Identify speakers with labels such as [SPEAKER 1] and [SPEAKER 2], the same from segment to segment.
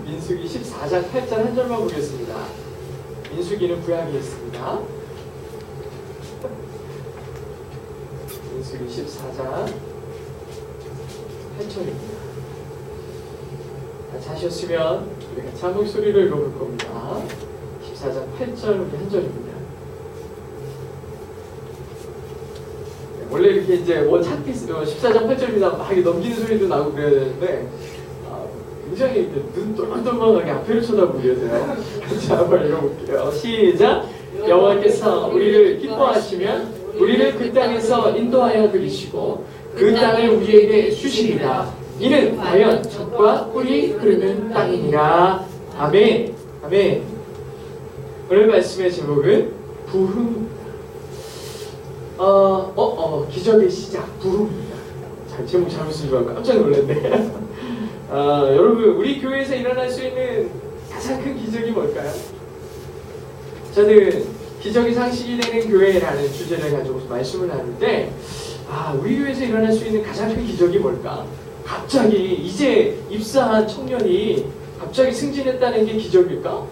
[SPEAKER 1] 민수기 14장 8절 한 절만 보겠습니다. 민수기는 구약에 있습니다. 민수기 14장 8절입니다. 같이 하셨으면 우리 같이 한 목소리를 읽어볼 겁니다. 14장 8절 우리 한 절입니다. 원래 이렇게 이제 뭐 찾기 14장 8절입니다 막 넘기는 소리도 나고 그래야 되는데 굉장히 이렇게 눈 똘망똘망하게 앞을 쳐다보게 돼요. 자, 한번 읽어볼게요. 시작! 여호와께서 우리를 기뻐하시면 우리를 그 땅에서 인도하여 들이시고 그 땅을 우리에게 주시리라. 이는 과연 젖과 꿀이 흐르는 땅이니라. 아멘. 아멘. 오늘 말씀의 제목은 부흥. 기적의 시작, 부흥입니다. 제목 잘못 쓴 줄 알고 깜짝 놀랐네. 여러분, 우리 교회에서 일어날 수 있는 가장 큰 기적이 뭘까요? 저는 기적이 상식이 되는 교회라는 주제를 가지고 말씀을 하는데, 우리 교회에서 일어날 수 있는 가장 큰 기적이 뭘까? 갑자기 이제 입사한 청년이 갑자기 승진했다는 게 기적일까?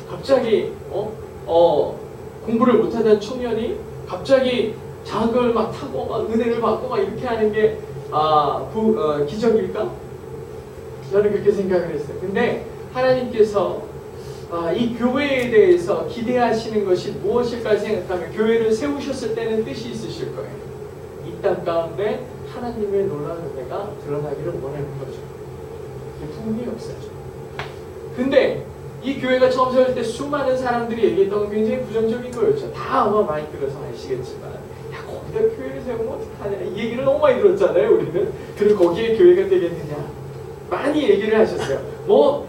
[SPEAKER 1] 갑자기 공부를 못하던 청년이 갑자기 장학금을 막 타고 막 은혜를 받고 막 이렇게 하는 게 기적일까? 저는 그렇게 생각을 했어요. 근데 하나님께서 이 교회에 대해서 기대하시는 것이 무엇일까 생각하면 교회를 세우셨을 때는 뜻이 있으실 거예요. 이 땅 가운데 하나님의 놀라운 은혜가 드러나기를 원하는 거죠. 이게 부흥의 역사죠. 근데 이 교회가 처음 세울 때 수많은 사람들이 얘기했던 건 굉장히 부정적인 거였죠. 다 아마 많이 들어서 아시겠지만, 야, 거기다 교회를 세우면 어떡하냐, 이 얘기를 너무 많이 들었잖아요, 우리는. 그리고 거기에 교회가 되겠느냐, 많이 얘기를 하셨어요.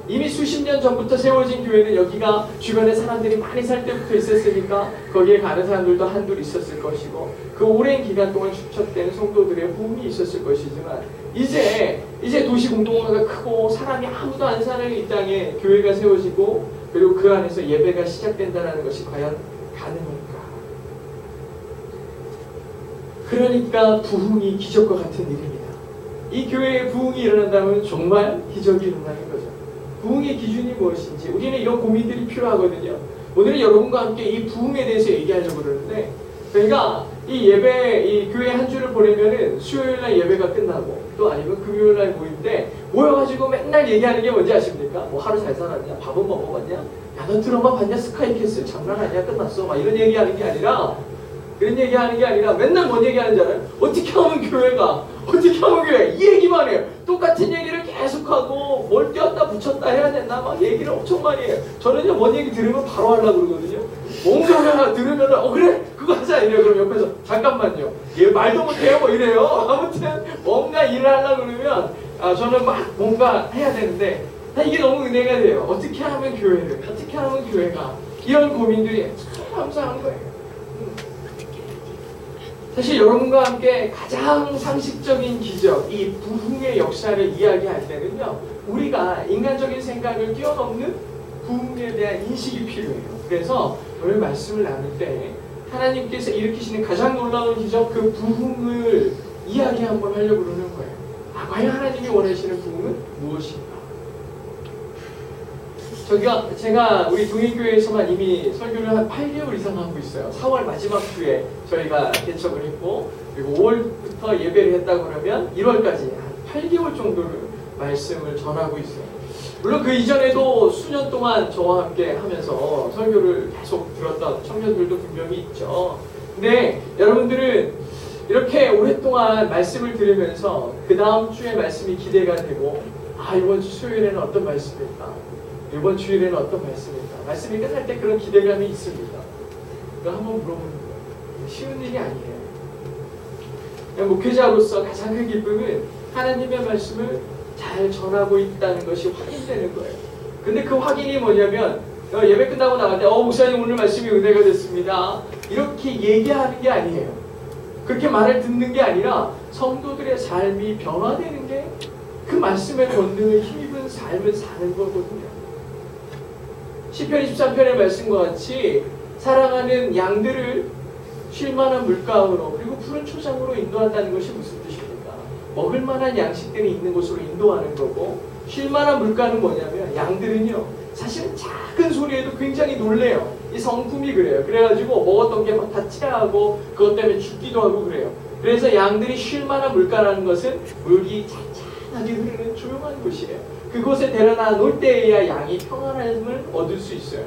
[SPEAKER 1] 이미 수십 년 전부터 세워진 교회는 여기가 주변에 사람들이 많이 살 때부터 있었으니까 거기에 가는 사람들도 한둘 있었을 것이고, 그 오랜 기간 동안 축적되는 성도들의 부흥이 있었을 것이지만, 이제 도시 공동화가 크고 사람이 아무도 안 사는 이 땅에 교회가 세워지고, 그리고 그 안에서 예배가 시작된다는 것이 과연 가능할까? 그러니까 부흥이 기적과 같은 일입니다. 이 교회에 부흥이 일어난다면 정말 기적이 일어나는 거죠. 부흥의 기준이 무엇인지 우리는 이런 고민들이 필요하거든요. 오늘은 여러분과 함께 이 부흥에 대해서 얘기하려고 그러는데, 저희가 이 예배, 이 교회 한 주를 보내면은 수요일날 예배가 끝나고 또 아니면 금요일날 모임때 모여가지고 맨날 얘기하는 게 뭔지 아십니까? 하루 잘 살았냐? 밥은 먹어봤냐? 야, 너 드라마 봤냐? 스카이캐슬 장난 아니야? 끝났어? 막 이런 얘기하는 게 아니라, 그런 얘기하는 게 아니라 맨날 뭔 얘기하는 줄 알아요? 어떻게 하면 교회가, 어떻게 하면 교회, 이 얘기만 해요. 똑같은 얘기를 계속하고 뭘 띄었다 붙였다 해야 된다 막 얘기를 엄청 많이 해요. 저는요, 뭔 얘기 들으면 바로 하려고 그러거든요. 뭔가 들으면 그래? 그거 하자 이래요. 그럼 옆에서 잠깐만요, 얘 말도 못해요 이래요. 아무튼 뭔가 일을 하려고 그러면 저는 막 뭔가 해야 되는데, 이게 너무 은혜가 돼요. 어떻게 하면 교회를, 어떻게 하면 교회가, 이런 고민들이 참 감사한 거예요. 사실 여러분과 함께 가장 상식적인 기적, 이 부흥의 역사를 이야기할 때는요, 우리가 인간적인 생각을 뛰어넘는 부흥에 대한 인식이 필요해요. 그래서 오늘 말씀을 나눌 때 하나님께서 일으키시는 가장 놀라운 기적, 그 부흥을 이야기 한번 하려고 그러는 거예요. 과연 하나님이 원하시는 부흥은 무엇인가? 제가 우리 동일교회에서만 이미 설교를 한 8개월 이상 하고 있어요. 4월 마지막 주에 저희가 개척을 했고, 그리고 5월부터 예배를 했다고 그러면 1월까지 한 8개월 정도를 말씀을 전하고 있어요. 물론 그 이전에도 수년 동안 저와 함께 하면서 설교를 계속 들었던 청년들도 분명히 있죠. 근데 여러분들은 이렇게 오랫동안 말씀을 들으면서 그 다음 주에 말씀이 기대가 되고, 이번 주 수요일에는 어떤 말씀일까? 이번 주일에는 어떤 말씀일까? 말씀이 끝날 때 그런 기대감이 있습니다. 그거 한번 물어보는 거예요. 쉬운 일이 아니에요. 목회자로서 가장 큰 기쁨은 하나님의 말씀을 잘 전하고 있다는 것이 확인되는 거예요. 근데 그 확인이 뭐냐면, 예배 끝나고 나갈 때 목사님 오늘 말씀이 은혜가 됐습니다, 이렇게 얘기하는 게 아니에요. 그렇게 말을 듣는 게 아니라 성도들의 삶이 변화되는 게 그 말씀의 권능을 힘입은 삶을 사는 거거든요. 시편 23편의 말씀과 같이 사랑하는 양들을 쉴만한 물가으로, 그리고 푸른 초장으로 인도한다는 것이 무슨 뜻입니까? 먹을 만한 양식들이 있는 곳으로 인도하는 거고, 쉴만한 물가는 뭐냐면 양들은요 사실은 작은 소리에도 굉장히 놀래요. 이 성품이 그래요. 그래가지고 먹었던 게 막 다 체하고 그것 때문에 죽기도 하고 그래요. 그래서 양들이 쉴만한 물가라는 것은 물이 잔잔하게 흐르는 조용한 곳이에요. 그곳에 데려다 놓을 때에야 양이 평안함을 얻을 수 있어요.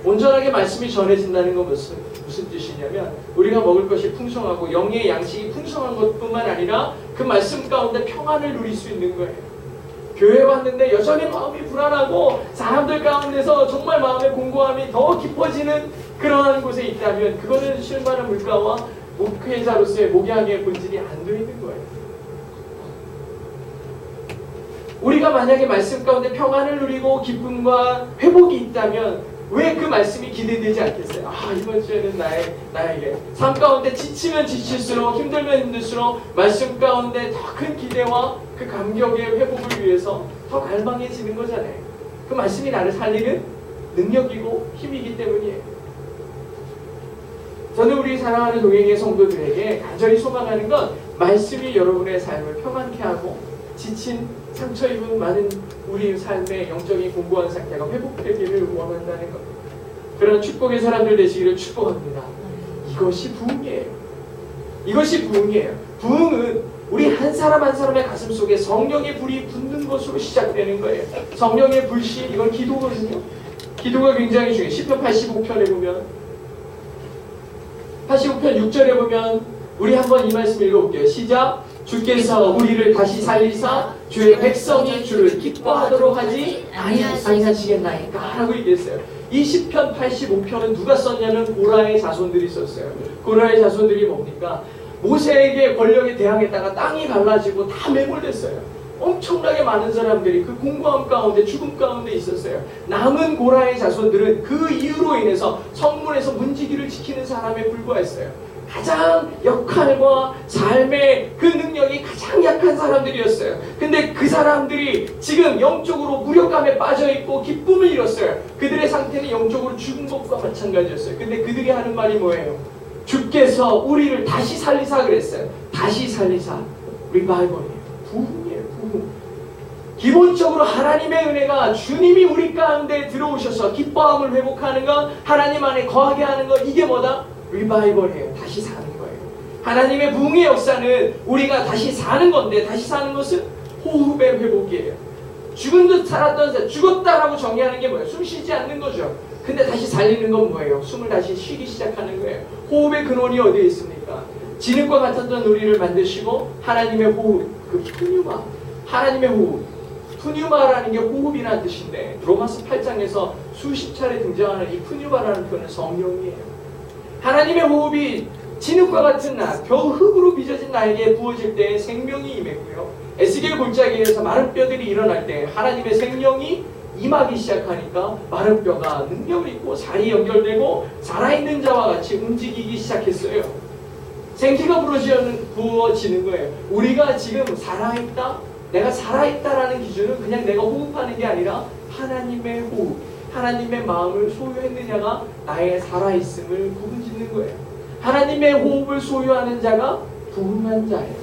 [SPEAKER 1] 온전하게 말씀이 전해진다는 건 무슨 뜻이냐면 우리가 먹을 것이 풍성하고 영의 양식이 풍성한 것뿐만 아니라 그 말씀 가운데 평안을 누릴 수 있는 거예요. 교회 왔는데 여전히 마음이 불안하고 사람들 가운데서 정말 마음의 공고함이 더 깊어지는 그러한 곳에 있다면 그거는 쉴만한 물가와 목회자로서의 목양의 본질이 안 되어 있는 거예요. 우리가 만약에 말씀 가운데 평안을 누리고 기쁨과 회복이 있다면 왜 그 말씀이 기대되지 않겠어요? 이번 주에는 나에게 삶 가운데 지치면 지칠수록 힘들면 힘들수록 말씀 가운데 더 큰 기대와 그 감격의 회복을 위해서 더 갈망해지는 거잖아요. 그 말씀이 나를 살리는 능력이고 힘이기 때문이에요. 저는 우리 사랑하는 동행의 성도들에게 간절히 소망하는 건 말씀이 여러분의 삶을 평안케 하고 지친 상처 입은 많은 우리 삶의 영적인 공고한 상태가 회복되기를 원한다는 것. 그런 축복의 사람들 되시기를 축복합니다. 이것이 부흥이에요. 이것이 부흥이에요. 부흥은 우리 한 사람 한 사람의 가슴 속에 성령의 불이 붙는 것으로 시작되는 거예요. 성령의 불씨, 이건 기도거든요. 기도가 굉장히 중요해요. 시편 85편에 보면 85편 6절에 보면 우리 한번 이 말씀 읽어볼게요. 시작. 주께서 우리를 다시 살리사 주의 백성이 주를 기뻐하도록 하지 아니하시겠나이까 라고 얘기했어요. 이 시편 85편은 누가 썼냐면 고라의 자손들이 썼어요. 고라의 자손들이 뭡니까? 모세에게 권력에 대항했다가 땅이 갈라지고 다 매몰됐어요. 엄청나게 많은 사람들이 그 공고함 가운데 죽음 가운데 있었어요. 남은 고라의 자손들은 그 이유로 인해서 성문에서 문지기를 지키는 사람에 불과했어요. 가장 역할과 삶의 그 능력이 가장 약한 사람들이었어요. 근데 그 사람들이 지금 영적으로 무력감에 빠져있고 기쁨을 잃었어요. 그들의 상태는 영적으로 죽은 것과 마찬가지였어요. 근데 그들이 하는 말이 뭐예요? 주께서 우리를 다시 살리사 그랬어요. 다시 살리사. 리바이벌이에요. 부흥이에요. 부흥. 기본적으로 하나님의 은혜가 주님이 우리 가운데 들어오셔서 기뻐함을 회복하는 것, 하나님 안에 거하게 하는 것, 이게 뭐다? 리바이벌이에요. 다시 사는 거예요. 하나님의 부흥의 역사는 우리가 다시 사는 건데, 다시 사는 것은 호흡의 회복이에요. 죽은 듯 살았던 사람, 죽었다라고 정의하는 게 뭐예요? 숨 쉬지 않는 거죠. 근데 다시 살리는 건 뭐예요? 숨을 다시 쉬기 시작하는 거예요. 호흡의 근원이 어디에 있습니까? 진흙과 같았던 우리를 만드시고 하나님의 호흡, 그 푸뉴마, 하나님의 호흡. 푸뉴마라는 게 호흡이라는 뜻인데 로마서 8장에서 수십 차례 등장하는 이 푸뉴마라는 표현은 성령이에요. 하나님의 호흡이 진흙과 같은 나, 겨우 흙으로 빚어진 나에게 부어질 때 생명이 임했고요. 에스겔 골짜기에서 마른 뼈들이 일어날 때 하나님의 생명이 임하기 시작하니까 마른 뼈가 능력을 입고 살이 연결되고 살아있는 자와 같이 움직이기 시작했어요. 생기가 부어지는 거예요. 우리가 지금 살아있다, 내가 살아있다라는 기준은 그냥 내가 호흡하는 게 아니라 하나님의 호흡, 하나님의 마음을 소유했느냐가 나의 살아있음을 구분짓는 거예요. 하나님의 호흡을 소유하는 자가 부흥한 자예요.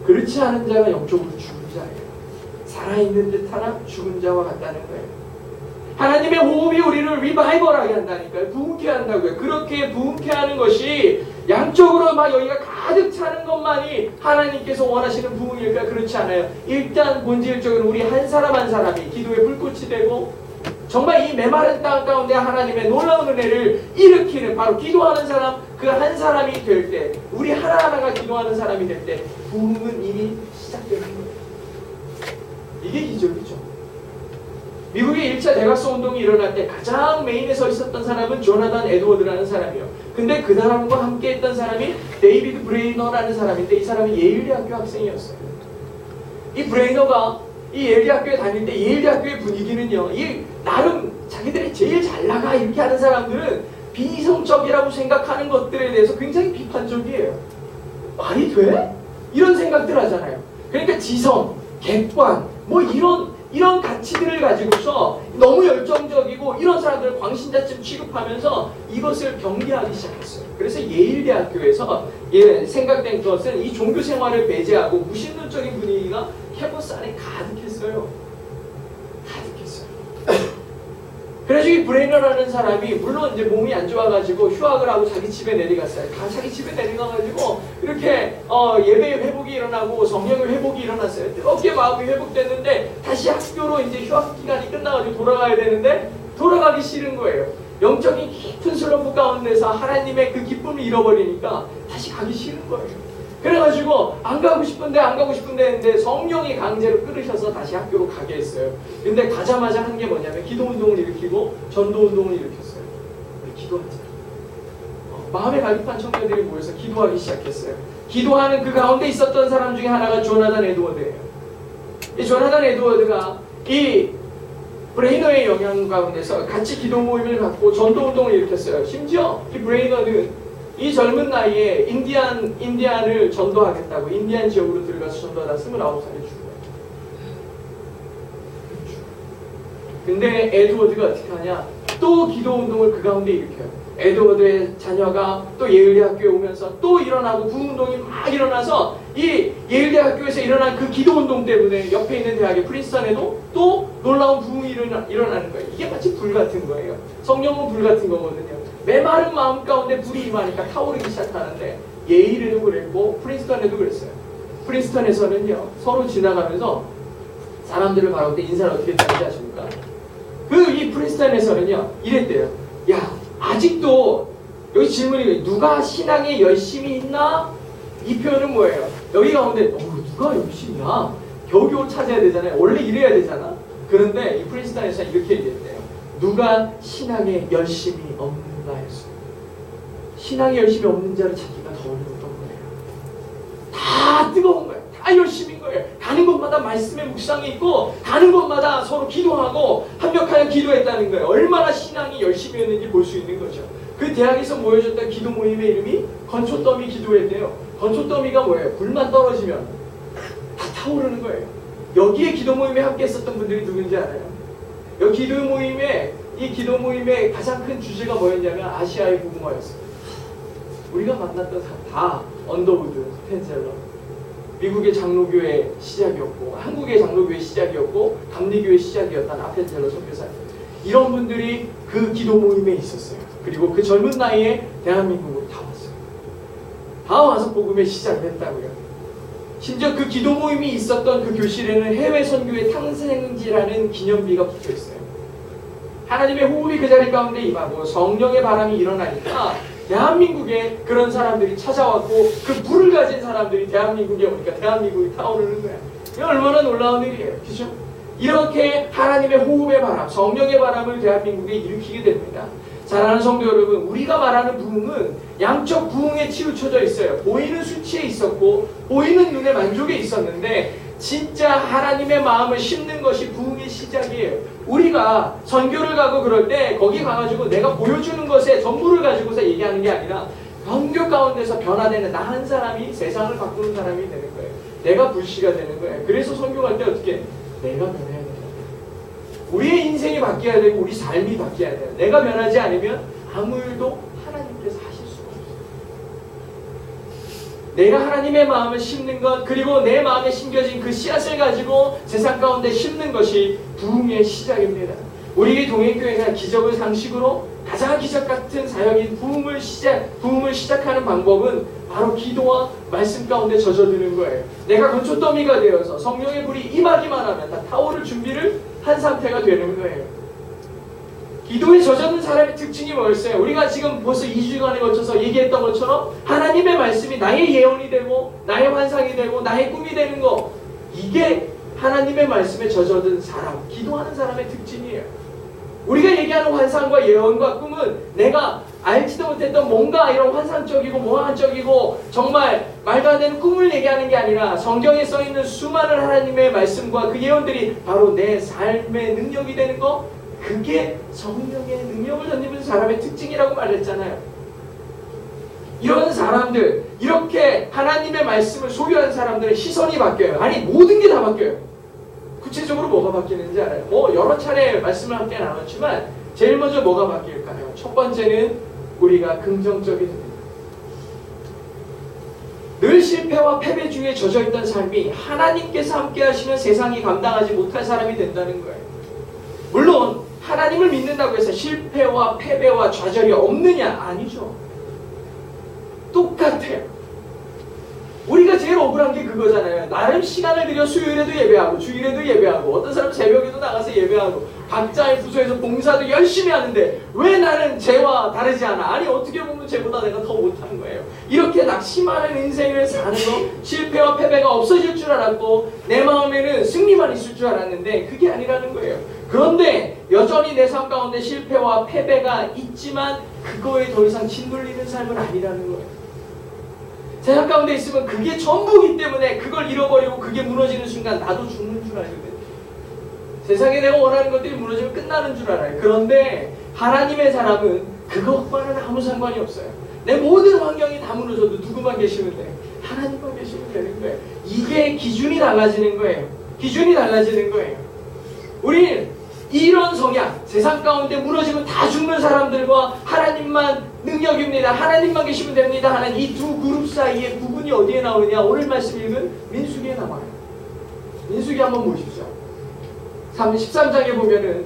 [SPEAKER 1] 그렇지 않은 자가 영적으로 죽은 자예요. 살아있는 듯하나 죽은 자와 같다는 거예요. 하나님의 호흡이 우리를 리바이벌하게 한다니까요. 부흥케 한다고요. 그렇게 부흥케 하는 것이 양쪽으로 막 여기가 가득 차는 것만이 하나님께서 원하시는 부흥일까? 그렇지 않아요. 일단 본질적으로 우리 한 사람 한 사람이 기도의 불꽃이 되고 정말 이 메마른 땅 가운데 하나님의 놀라운 은혜를 일으키는 바로 기도하는 사람, 그 한 사람이 될 때, 우리 하나하나가 기도하는 사람이 될 때 부흥은 이미 시작되는 거예요. 이게 기적이죠. 미국의 1차 대각성 운동이 일어날 때 가장 메인에 서 있었던 사람은 조나단 에드워드라는 사람이에요. 근데 그 사람과 함께 했던 사람이 데이비드 브레이너라는 사람인데 이 사람이 예일대학교 학생이었어요. 이 브레이너가 이 예일대학교에 다닐 때 예일대학교의 분위기는요, 이 나름 자기들이 제일 잘 나가 이렇게 하는 사람들은 비이성적이라고 생각하는 것들에 대해서 굉장히 비판적이에요. 말이 돼? 이런 생각들 하잖아요. 그러니까 지성, 객관, 뭐 이런 가치들을 가지고서 너무 열정적이고 이런 사람들을 광신자쯤 취급하면서 이것을 경계하기 시작했어요. 그래서 예일대학교에서 생각된 것은 이 종교 생활을 배제하고 무신론적인 분위기가 캠퍼스 안에 가득했어요. 브레이너라는 사람이 물론 이제 몸이 안 좋아가지고 휴학을 하고 자기 집에 내려갔어요. 다 자기 집에 내려가가지고 이렇게 예배의 회복이 일어나고 성령의 회복이 일어났어요. 뜨겁게 마음이 회복됐는데 다시 학교로 이제 휴학 기간이 끝나가지고 돌아가야 되는데 돌아가기 싫은 거예요. 영적인 깊은 슬럼프 가운데서 하나님의 그 기쁨을 잃어버리니까 다시 가기 싫은 거예요. 그래가지고 안 가고 싶은데 했는데 성령이 강제로 끌으셔서 다시 학교로 가게 했어요. 근데 가자마자 한 게 뭐냐면 기도운동을 일으키고 전도운동을 일으켰어요. 우리 기도하자. 마음에 갈급한 청년들이 모여서 기도하기 시작했어요. 기도하는 그 가운데 있었던 사람 중에 하나가 조나단 에드워드예요. 이 조나단 에드워드가 이 브레이너의 영향 가운데서 같이 기도 모임을 갖고 전도운동을 일으켰어요. 심지어 이 브레이너는 이 젊은 나이에 인디안을 전도하겠다고 인디안 지역으로 들어가서 전도하다 29살에 죽어요. 근데 에드워드가 어떻게 하냐? 또 기도운동을 그 가운데 일으켜요. 에드워드의 자녀가 또 예일대학교에 오면서 또 일어나고 부흥운동이 막 일어나서 이 예일대학교에서 일어난 그 기도운동 때문에 옆에 있는 대학의 프린스턴에도 또 놀라운 부흥이 일어나는 거예요. 이게 마치 불 같은 거예요. 성령은 불 같은 거거든요. 메마른 마음 가운데 불이 임하니까 타오르기 시작하는데 예일에도 그랬고 프린스턴에도 그랬어요. 프린스턴에서는요 서로 지나가면서 사람들을 바라볼 때 인사를 어떻게 했는지 아십니까? 이 프린스턴에서는요 이랬대요. 야 아직도 여기 질문이 누가 신앙에 열심히 있나? 이 표현은 뭐예요? 여기 가운데 누가 열심히야? 겨우겨우 찾아야 되잖아요. 원래 이래야 되잖아. 그런데 이 프린스턴에서 이렇게 얘기했대요. 누가 신앙에 열심히 없는가 했어요. 신앙에 열심히 없는 자를 찾기가 더 어려웠던 거예요. 다 뜨거운 거예요. 다 열심인 거예요. 가는 곳마다 말씀의 묵상이 있고 가는 곳마다 서로 기도하고 합력하여 기도했다는 거예요. 얼마나 신앙이 열심히였는지 볼 수 있는 거죠. 그 대학에서 모여졌던 기도 모임의 이름이 건초더미 기도회인데요. 건초더미가 뭐예요? 불만 떨어지면 다 타오르는 거예요. 여기에 기도 모임에 함께 했었던 분들이 누군지 알아요? 여기 이 기도 모임의 가장 큰 주제가 뭐였냐면 아시아의 복음화였어요. 우리가 만났던 사람 다 언더우드, 펜젤러, 미국의 장로교회 시작이었고 한국의 장로교회 시작이었고 감리교회 시작이었던 아펜젤러 선교사님, 이런 분들이 그 기도 모임에 있었어요. 그리고 그 젊은 나이에 대한민국으로 다 왔어요. 다 와서 복음의 시작을 했다고요. 심지어 그 기도 모임이 있었던 그 교실에는 해외 선교의 탕생지라는 기념비가 붙어 있어요. 하나님의 호흡이 그 자리 가운데 임하고 성령의 바람이 일어나니까 대한민국에 그런 사람들이 찾아왔고 그 불을 가진 사람들이 대한민국에 오니까 대한민국이 타오르는 거야. 이게 얼마나 놀라운 일이에요. 그죠? 이렇게 하나님의 호흡의 바람, 성령의 바람을 대한민국에 일으키게 됩니다. 사랑하는 성도 여러분, 우리가 말하는 부흥은 양적 부흥에 치우쳐져 있어요. 보이는 수치에 있었고 보이는 눈의 만족에 있었는데 진짜 하나님의 마음을 심는 것이 부흥의 시작이에요. 우리가 선교를 가고 그럴 때 거기 가가지고 내가 보여주는 것에 전부를 가지고서 얘기하는 게 아니라 선교 가운데서 변화되는 나 한 사람이 세상을 바꾸는 사람이 되는 거예요. 내가 불씨가 되는 거예요. 그래서 선교 갈 때 어떻게 내가 변해야 돼요. 우리의 인생이 바뀌어야 되고 우리 삶이 바뀌어야 돼요. 내가 변하지 않으면 아무 일도 하나님께서 하실 수가 없어요. 내가 하나님의 마음을 심는 것, 그리고 내 마음에 심겨진 그 씨앗을 가지고 세상 가운데 심는 것이 부흥의 시작입니다. 우리 동행교회가 기적을 상식으로 가장 기적 같은 사역인 부흥을 시작하는 방법은 바로 기도와 말씀 가운데 젖어드는 거예요. 내가 건초더미가 되어서 성령의 불이 임하기만 하면 다 타오를 준비를 한 상태가 되는 거예요. 기도에 젖어든 사람의 특징이 뭐였어요? 우리가 지금 벌써 2주간에 걸쳐서 얘기했던 것처럼 하나님의 말씀이 나의 예언이 되고 나의 환상이 되고 나의 꿈이 되는 거, 이게 하나님의 말씀에 젖어든 사람, 기도하는 사람의 특징이에요. 우리가 얘기하는 환상과 예언과 꿈은 내가 알지도 못했던 뭔가 이런 환상적이고 모함적이고 정말 말도 안 되는 꿈을 얘기하는 게 아니라 성경에 써있는 수많은 하나님의 말씀과 그 예언들이 바로 내 삶의 능력이 되는 거, 그게 성령의 능력을 던지는 사람의 특징이라고 말했잖아요. 이런 사람들, 이렇게 하나님의 말씀을 소유한 사람들의 시선이 바뀌어요. 아니 모든 게 다 바뀌어요. 구체적으로 뭐가 바뀌는지 알아요? 여러 차례 말씀을 함께 나눴지만 제일 먼저 뭐가 바뀔까요? 첫 번째는 우리가 긍정적이 됩니다. 늘 실패와 패배 중에 젖어있던 삶이 하나님께서 함께 하시면 세상이 감당하지 못할 사람이 된다는 거예요. 물론 하나님을 믿는다고 해서 실패와 패배와 좌절이 없느냐? 아니죠. 똑같아요. 우리가 제일 억울한 게 그거잖아요. 나름 시간을 들여 수요일에도 예배하고 주일에도 예배하고 어떤 사람 새벽에도 나가서 예배하고 각자의 부서에서 봉사도 열심히 하는데 왜 나는 쟤와 다르지 않아? 아니 어떻게 보면 쟤보다 내가 더 못하는 거예요. 이렇게 낙심하는 인생을 사는 거, 실패와 패배가 없어질 줄 알았고 내 마음에는 승리만 있을 줄 알았는데 그게 아니라는 거예요. 그런데 여전히 내 삶 가운데 실패와 패배가 있지만 그거에 더 이상 짓눌리는 삶은 아니라는 거예요. 세상 가운데 있으면 그게 전부이기 때문에 그걸 잃어버리고 그게 무너지는 순간 나도 죽는 줄 알거든요. 세상에 내가 원하는 것들이 무너지면 끝나는 줄 알아요. 그런데 하나님의 사람은 그것과는 아무 상관이 없어요. 내 모든 환경이 다 무너져도 누구만 계시면 돼요? 하나님만 계시면 되는 거예요. 이게 기준이 달라지는 거예요. 기준이 달라지는 거예요. 우리는 이런 성향, 세상 가운데 무너지면 다 죽는 사람들과 하나님만 능력입니다. 하나님만 계시면 됩니다. 하는 이 두 그룹 사이에 구분이 어디에 나오느냐? 오늘 말씀 읽은 민수기에 나와요. 민수기 한번 보십시오. 13장에 보면은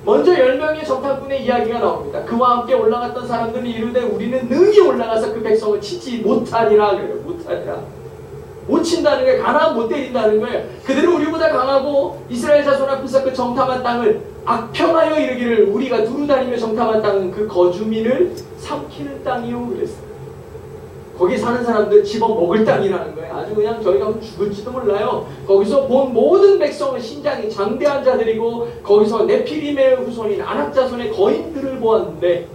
[SPEAKER 1] 먼저 10명의 정탐꾼의 이야기가 나옵니다. 그와 함께 올라갔던 사람들이 이르되 우리는 능히 올라가서 그 백성을 치지 못하리라 그래요. 못하리라. 못 친다는 거예요. 가나안 못 때린다는 거예요. 그들은 우리보다 강하고 이스라엘 자손 앞에서 그 정탐한 땅을 악평하여 이르기를 우리가 두루 다니며 정탐한 땅은 그 거주민을 삼키는 땅이요 그랬어요. 거기 사는 사람들 집어먹을 땅이라는 거예요. 아주 그냥 저희가 죽을지도 몰라요. 거기서 본 모든 백성은 신장이 장대한 자들이고 거기서 네피림의 후손인 아낙 자손의 거인들을 보았는데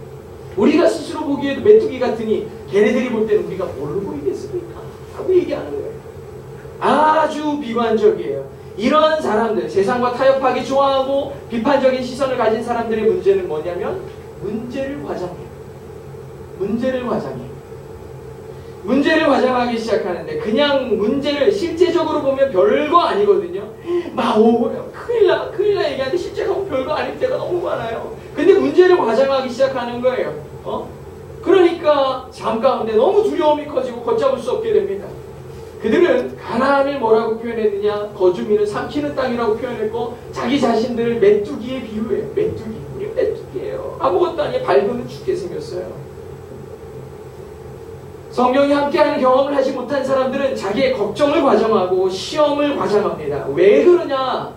[SPEAKER 1] 우리가 스스로 보기에도 메뚜기 같으니 걔네들이 볼 때는 우리가 뭘로 보이겠습니까? 하고 얘기하는 거예요. 아주 비관적이에요. 이러한 사람들, 세상과 타협하기 좋아하고 비판적인 시선을 가진 사람들의 문제는 뭐냐면 문제를 과장해요. 문제를 과장하기 시작하는데 그냥 문제를 실제적으로 보면 별거 아니거든요. 큰일 나 얘기하는데 실제 가면 별거 아닐 때가 너무 많아요. 근데 문제를 과장하기 시작하는 거예요. 그러니까 삶 가운데 너무 두려움이 커지고 걷잡을 수 없게 됩니다. 그들은 가나안을 뭐라고 표현했느냐? 거주민을 삼키는 땅이라고 표현했고 자기 자신들을 메뚜기에 비유해요. 메뚜기, 우리 메뚜기예요. 아무것도 아니에요. 밟으면 죽게 생겼어요. 성령이 함께하는 경험을 하지 못한 사람들은 자기의 걱정을 과장하고 시험을 과장합니다. 왜 그러냐?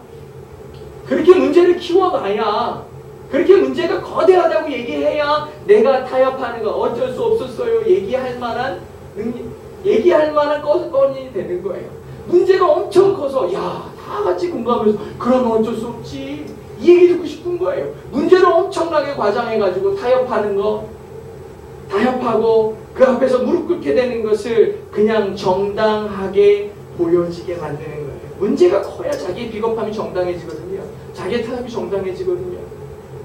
[SPEAKER 1] 그렇게 문제를 키워놔야, 그렇게 문제가 거대하다고 얘기해야 내가 타협하는 거 어쩔 수 없었어요 얘기할 만한 건이 되는 거예요. 문제가 엄청 커서 다 같이 공감해서 그러면 어쩔 수 없지 이 얘기 듣고 싶은 거예요. 문제를 엄청나게 과장해가지고 타협하고 그 앞에서 무릎 꿇게 되는 것을 그냥 정당하게 보여지게 만드는 거예요. 문제가 커야 자기의 비겁함이 정당해지거든요. 자기의 타협이 정당해지거든요.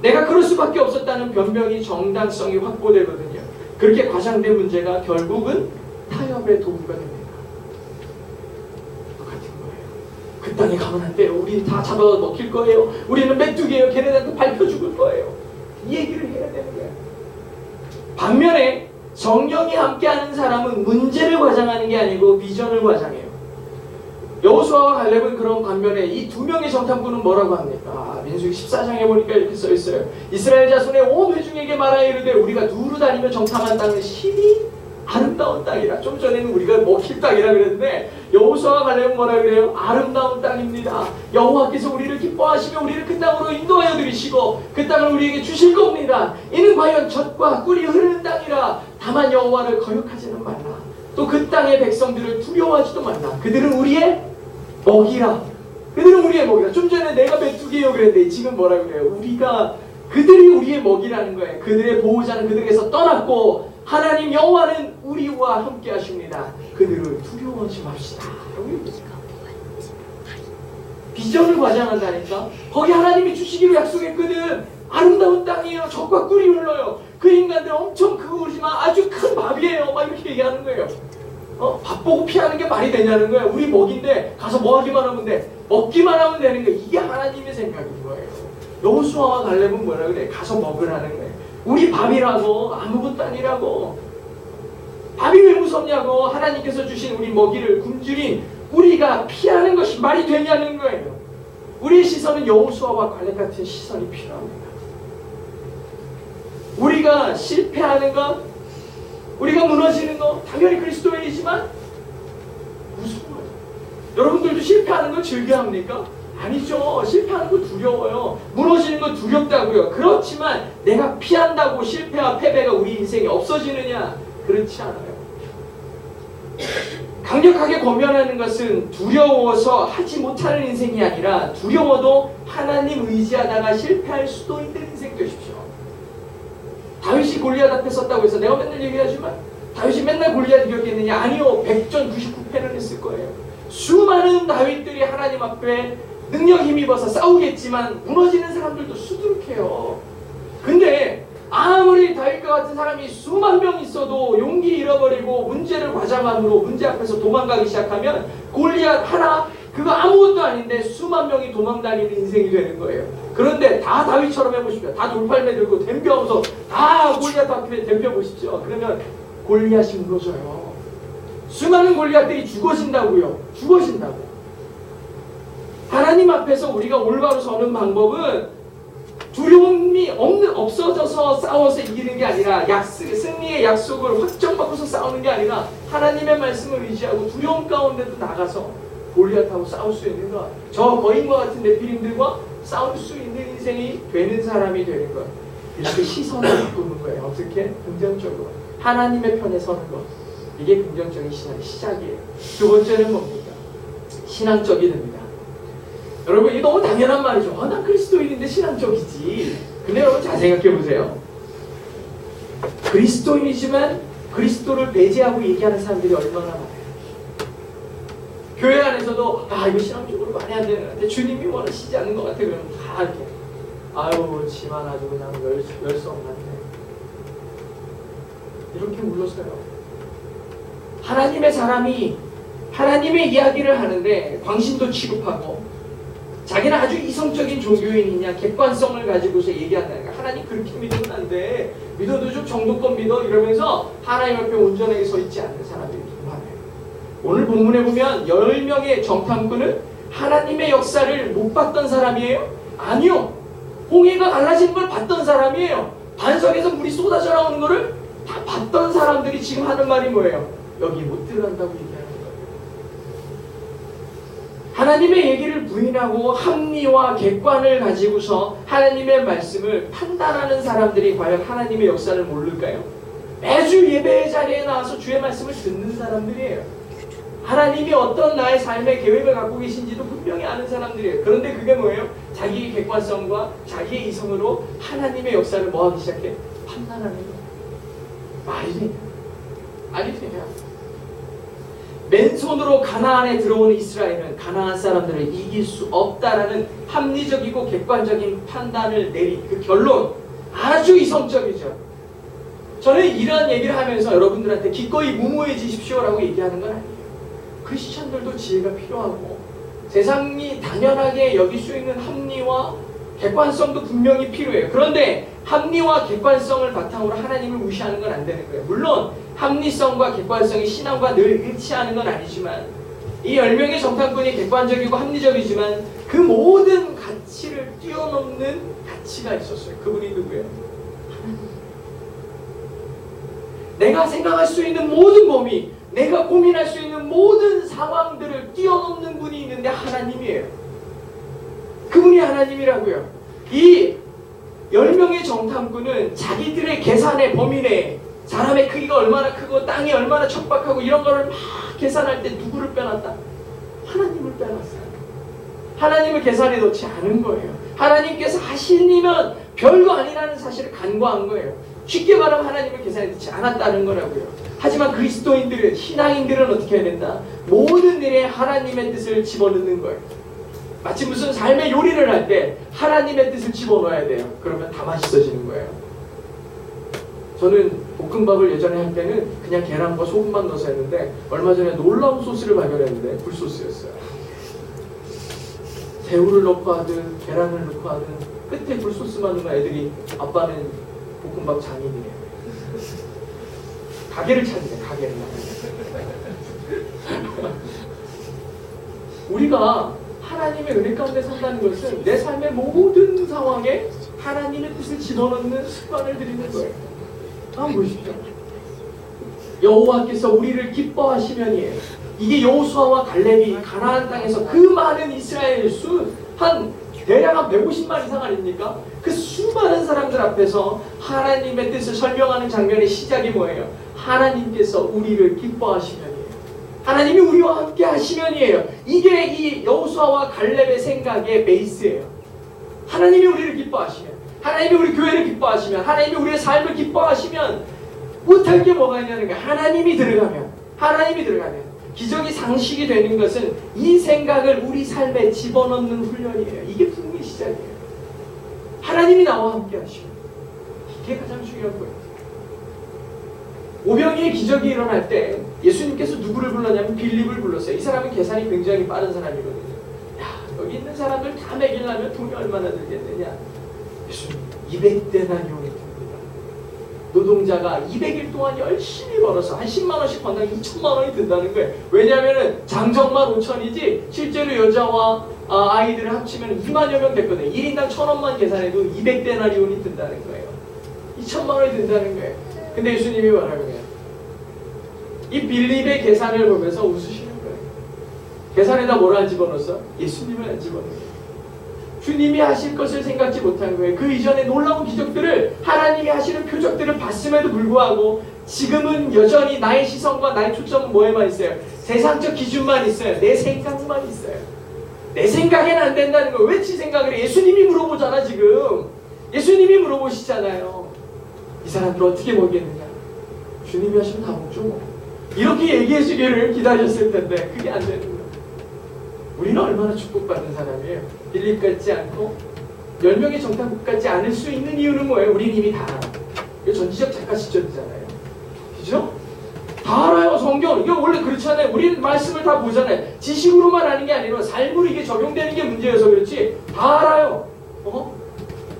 [SPEAKER 1] 내가 그럴 수밖에 없었다는 변명이 정당성이 확보되거든요. 그렇게 과장된 문제가 결국은 타협의 도구가 됩니다. 똑같은 거예요. 그 땅에 가면 안 돼요. 우리 다 잡아먹힐 거예요. 우리는 메뚜기예요. 걔네들한테 밟혀 죽을 거예요. 이 얘기를 해야 되는 거예요. 반면에 성령이 함께하는 사람은 문제를 과장하는 게 아니고 비전을 과장해요. 여호수아와 갈렙은 그런 반면에 이 두 명의 정탐꾼은 뭐라고 합니까? 민수기 14장에 보니까 이렇게 써 있어요. 이스라엘 자손의 온 회중에게 말하여 이르되 우리가 두루 다니며 정탐한 땅은 심히 아름다운 땅이라. 좀 전에는 우리가 먹힐 땅이라 그랬는데 여호수아와 갈렙은 뭐라 그래요? 아름다운 땅입니다. 여호와께서 우리를 기뻐하시며 우리를 그 땅으로 인도하여 들이시고 그 땅을 우리에게 주실 겁니다. 이는 과연 젖과 꿀이 흐르는 땅이라. 다만 여호와를 거역하지는 말라. 또 그 땅의 백성들을 두려워하지도 말라. 그들은 우리의 먹이라. 좀 전에 내가 메뚜기예요 그랬는데 지금 뭐라 그래요? 그들이 우리의 먹이라는 거예요. 그들의 보호자는 그들에게서 떠났고 하나님 여호와는 우리와 함께 하십니다. 그들을 두려워하지 맙시다. 비전을 과장한다니까. 거기 하나님이 주시기로 약속했거든. 아름다운 땅이에요. 젖과 꿀이 흘러요. 그 인간들 엄청 크지만 아주 큰 밥이에요. 막 이렇게 얘기하는 거예요. 밥 보고 피하는 게 말이 되냐는 거예요. 우리 먹인데 가서 뭐 하기만 하면 돼. 먹기만 하면 되는 거예요. 이게 하나님의 생각인 거예요. 여호수아와 갈렙은 뭐라 그래? 가서 먹으라는 거예요. 우리 밥이라고. 아무것도 아니라고. 밥이 왜 무섭냐고. 하나님께서 주신 우리 먹이를 굶주린 우리가 피하는 것이 말이 되냐는 거예요. 우리의 시선은 여호수아와 갈렙 같은 시선이 필요합니다. 우리가 실패하는 것, 우리가 무너지는 것, 당연히 그리스도인이지만 무서워요. 여러분들도 실패하는 걸 즐겨합니까? 아니죠. 실패하는 거 두려워요. 무너지는 거 두렵다고요. 그렇지만 내가 피한다고 실패와 패배가 우리 인생에 없어지느냐? 그렇지 않아요. 강력하게 권면하는 것은 두려워서 하지 못하는 인생이 아니라 두려워도 하나님 의지하다가 실패할 수도 있는 인생 되십시오. 다윗이 골리앗 앞에 섰다고 해서 내가 맨날 얘기하지만 다윗이 맨날 골리앗 이겼겠느냐? 아니요. 100전 99패를 했을 거예요. 수많은 다윗들이 하나님 앞에 능력 힘입어서 싸우겠지만 무너지는 사람들도 수두룩해요. 근데 아무리 다윗과 같은 사람이 수만 명 있어도 용기 잃어버리고 문제를 과장함으로 문제 앞에서 도망가기 시작하면 골리앗 하나 그거 아무것도 아닌데 수만 명이 도망다니는 인생이 되는 거예요. 그런데 다 다윗처럼 해보십시오. 다 돌팔매 들고 댐벼오면서 다 골리앗 앞에 댐벼보십시오. 그러면 골리앗이 무너져요. 수많은 골리앗들이 죽어진다고요. 죽어진다고. 하나님 앞에서 우리가 올바로 서는 방법은 두려움이 없어져서 싸워서 이기는 게 아니라 승리의 약속을 확정받고서 싸우는 게 아니라 하나님의 말씀을 의지하고 두려움 가운데도 나가서 골리앗하고 싸울 수 있는 것, 저 거인과 같은 네피림들과 싸울 수 있는 인생이 되는 사람이 되는 것. 이렇게 시선을 바꾸는 거예요. 어떻게? 긍정적으로 하나님의 편에 서는 것. 이게 긍정적인 신앙의 시작이에요. 두 번째는 뭡니까? 신앙적이 됩니다. 여러분, 이게 너무 당연한 말이죠. 난 그리스도인인데 신앙적이지. 근데 여러분 잘 생각해 보세요. 그리스도인이지만 그리스도를 배제하고 얘기하는 사람들이 얼마나 많아요. 교회 안에서도 이거 신앙적으로 많이 안 되는데 주님이 원하시지 않는 것 같아. 그러면 다 이렇게 지만 아주 그냥 열성 같네. 이렇게 물러서요. 하나님의 사람이 하나님의 이야기를 하는데 광신도 취급하고 자기는 아주 이성적인 종교인이냐 객관성을 가지고서 얘기한다니까. 하나님 그렇게 믿으면 안 돼. 믿어도 좀 정도껏 믿어. 이러면서 하나님 앞에 온전하게 서 있지 않는 사람들이 많아요. 오늘 본문에 보면 10명의 정탐꾼은 하나님의 역사를 못 봤던 사람이에요? 아니요. 홍해가 갈라지는 걸 봤던 사람이에요. 반석에서 물이 쏟아져 나오는 거를 다 봤던 사람들이 지금 하는 말이 뭐예요? 여기 못 들어간다고 얘기하는 거예요. 하나님의 얘기를 부인하고 합리와 객관을 가지고서 하나님의 말씀을 판단하는 사람들이 과연 하나님의 역사를 모를까요? 매주 예배의 자리에 나와서 주의 말씀을 듣는 사람들이에요. 하나님이 어떤 나의 삶의 계획을 갖고 계신지도 분명히 아는 사람들이에요. 그런데 그게 뭐예요? 자기의 객관성과 자기의 이성으로 하나님의 역사를 뭐하기 시작해? 판단하는 거예요. 말이 되냐? 말이 되냐? 맨손으로 가나안에 들어오는 이스라엘은 가나안 사람들을 이길 수 없다라는 합리적이고 객관적인 판단을 내린 그 결론, 아주 이성적이죠. 저는 이런 얘기를 하면서 여러분들한테 기꺼이 무모해지십시오라고 얘기하는 건 아니에요. 크리스천들도 지혜가 필요하고 세상이 당연하게 여길 수 있는 합리와 객관성도 분명히 필요해요. 그런데 합리와 객관성을 바탕으로 하나님을 무시하는 건 안 되는 거예요. 물론 합리성과 객관성이 신앙과 늘 일치하는 건 아니지만 이 10명의 정탐꾼이 객관적이고 합리적이지만 그 모든 가치를 뛰어넘는 가치가 있었어요. 그분이 누구예요? 하나님. 내가 생각할 수 있는 모든 범위, 내가 고민할 수 있는 모든 상황들을 뛰어넘는 분이 있는데 하나님이에요. 그분이 하나님이라고요. 이 10명의 정탐꾼은 자기들의 계산의 범위 내에 사람의 크기가 얼마나 크고 땅이 얼마나 척박하고 이런 거를 막 계산할 때 누구를 빼놨다? 하나님을 빼놨어요. 하나님을 계산에 넣지 않은 거예요. 하나님께서 하시면 별거 아니라는 사실을 간과한 거예요. 쉽게 말하면 하나님을 계산에 넣지 않았다는 거라고요. 하지만 그리스도인들은, 신앙인들은 어떻게 해야 된다? 모든 일에 하나님의 뜻을 집어넣는 거예요. 마치 무슨 삶의 요리를 할 때 하나님의 뜻을 집어넣어야 돼요. 그러면 다 맛있어지는 거예요. 저는 볶음밥을 예전에 할 때는 그냥 계란과 소금만 넣어서 했는데 얼마 전에 놀라운 소스를 발견했는데 굴소스였어요. 새우를 넣고 하든 계란을 넣고 하든 끝에 굴소스만 넣으면 애들이 아빠는 볶음밥 장인이래요. 가게를 찾으래. 가게를. 우리가 하나님의 은혜 가운데 산다는 것은 내 삶의 모든 상황에 하나님의 뜻을 집어넣는 습관을 들이는 거예요. 한번 보십시오. 여호와께서 우리를 기뻐하시면이에요. 이게 여호수아와 갈렙이 가나안 땅에서 그 많은 이스라엘 한 대략 한 150만 이상 아닙니까? 그 수많은 사람들 앞에서 하나님의 뜻을 설명하는 장면의 시작이 뭐예요? 하나님께서 우리를 기뻐하시면이에요. 하나님이 우리와 함께 하시면이에요. 이게 이 여호수아와 갈렙의 생각의 베이스예요. 하나님이 우리를 기뻐하시면, 하나님이 우리 교회를 기뻐하시면, 하나님이 우리의 삶을 기뻐하시면 못할 게 뭐가 있냐는 거예요. 하나님이 들어가면 기적이 상식이 되는 것은 이 생각을 우리 삶에 집어넣는 훈련이에요. 이게 부흥의 시작이에요. 하나님이 나와 함께 하시면 이게 가장 중요한 거예요. 오병이의 기적이 일어날 때 예수님께서 누구를 불렀냐면 빌립을 불렀어요. 이 사람은 계산이 굉장히 빠른 사람이거든요. 야, 여기 있는 사람들 다 먹이려면 돈이 얼마나 들겠느냐. 예수님 200데나리온이 듭니다. 노동자가 200일 동안 열심히 벌어서 한 10만 원씩 번다면 2천만 원이 든다는 거예요. 왜냐하면 장정만 5천이지 실제로 여자와 아이들을 합치면 2만여 명 됐거든요. 1인당 1,000원만 계산해도 200데나리온이 든다는 거예요. 2천만 원이 든다는 거예요. 근데 예수님이 뭐라고 해요? 이 빌립의 계산을 보면서 웃으시는 거예요. 계산에다 뭐를 안 집어넣었어? 예수님을 안 집어넣어요. 주님이 하실 것을 생각지 못한 거예요. 그 이전에 놀라운 기적들을 하나님이 하시는 표적들을 봤음에도 불구하고 지금은 여전히 나의 시선과 나의 초점은 뭐에만 있어요? 세상적 기준만 있어요. 내 생각만 있어요. 내 생각에는 안 된다는 거예요. 왜 지 생각을 해? 예수님이 물어보잖아 지금. 예수님이 물어보시잖아요. 이 사람들 어떻게 먹겠느냐? 주님이 하시면 다 먹죠 뭐. 이렇게 얘기해 주기를 기다렸을 텐데 그게 안 되는 거예요. 우리는 얼마나 축복받는 사람이에요. 빌립 같지 않고 10명의 정탐국 같지 않을 수 있는 이유는 뭐예요? 우리는 이미 다 알아. 이거 전지적 작가 시점이잖아요. 그죠? 다 알아요. 성경. 이거 원래 그렇잖아요. 우리는 말씀을 다 보잖아요. 지식으로만 아는 게 아니라 삶으로 이게 적용되는 게 문제여서 그렇지 다 알아요.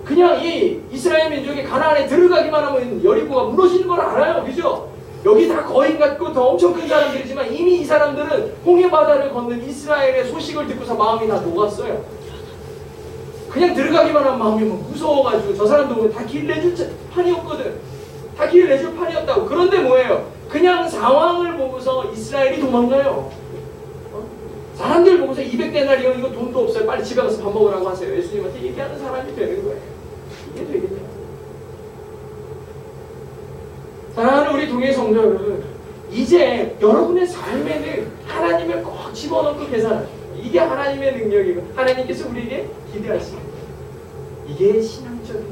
[SPEAKER 1] 그냥 이 이스라엘 민족이 가나안에 들어가기만 하면 여리고가 무너지는 걸 알아요. 그죠? 여기 다 거인 같고 더 엄청 큰 사람들이지만 이미 이 사람들은 홍해 바다를 건넌 이스라엘의 소식을 듣고서 마음이 다 녹았어요. 그냥 들어가기만 하면 마음이 무서워가지고 저 사람들 보면 다 길 내줄 판이었거든. 다 길 내줄 판이었다고. 그런데 뭐예요? 그냥 상황을 보고서 이스라엘이 도망가요. 사람들 보고서 200데나리온 이거 돈도 없어요. 빨리 집에 가서 밥 먹으라고 하세요. 예수님한테 얘기하는 사람이 되는 거예요. 이게 되겠네요. 사랑하는 우리 동해 성도 여러분, 이제 여러분의 삶에는 하나님을 꼭 집어넣고 계산하십시오. 이게 하나님의 능력이고 하나님께서 우리에게 기대하시는 거예요. 이게 신앙적인